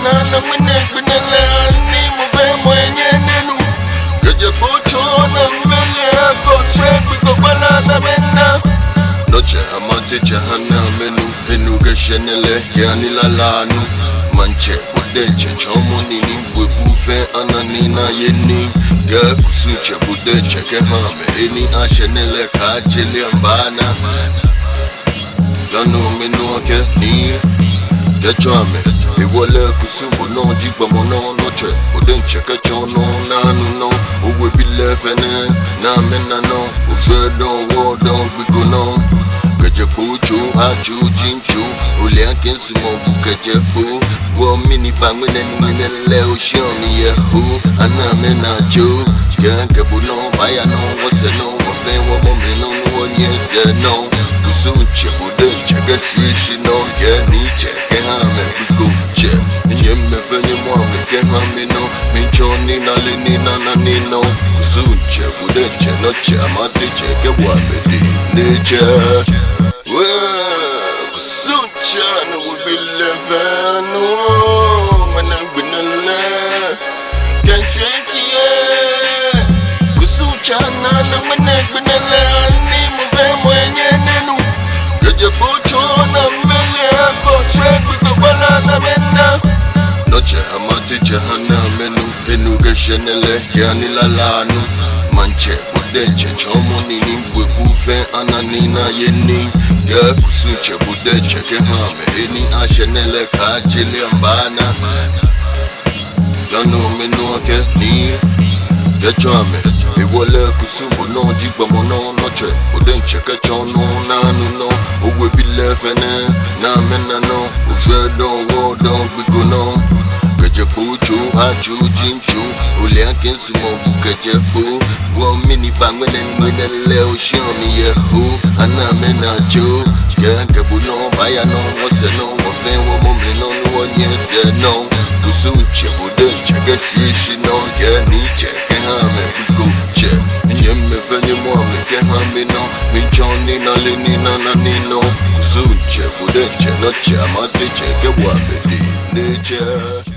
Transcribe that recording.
chana na mwene kunele ani muve mwenye nenu Geje pocho na mele ako trepi kopala na mena Noche amate chahana menu Henu geshenele yani lalanu Manche budeche chomo nini Bwebufe ananina yeni Ge kusuche budeche kehame Eni ashenele kachele ambana Lano menu ke ni Dechame Iwole kusubu no jigba mono noche Budenche kechono nanu no Uwe bile fene na mena no Uje don wo don bigo no Keje puchu hachu jinchu Ule akensu mo bukeje pu Wo mini bangwene nine le oceani ye hu Ana mena chu Genke bu no baya no Wose no Wofe wo momri no Wo nyese no Kusuche budenche Geshishi no Geniche Kehame bigo che Nyeme fenye mwame kehame no Minchoni na lini na nanino Kusuche budenche Noche amatiche Kewame di Niche Kusuche na wubile fenu Manangbinale Kensheti ye Kusuche na manangbinale Ani muve mwenye nenu Geje pocho na mele ako trepi kopala na mena Noche amate chahana menu Henu geshenele yani lalanu Manche budeche chomo nini Bwebufe ananina yeni Ge kusuche budeche kehame Eni ashenele kachele ambana Lano menu ake ni Dechame Iwole kusubu no jigba mono noche Budenche kechono nanu no Uwe bile fene na mena no Uje don wo don bigo no Keje puchu hachu jinchu Ule akensu mo bukeje pu Wo mini bangwene mwene le oceani ye hu Ana mena chu Genke bu no baya no Wose no Wofe wo momri no Wo nyese no Kusuche budenche geshishi no Geniche kehame bigo che Nyeme fenye mwame kehame no Minchoni na lini na nanino Kusuche budenche noche amatiche Kewame di niche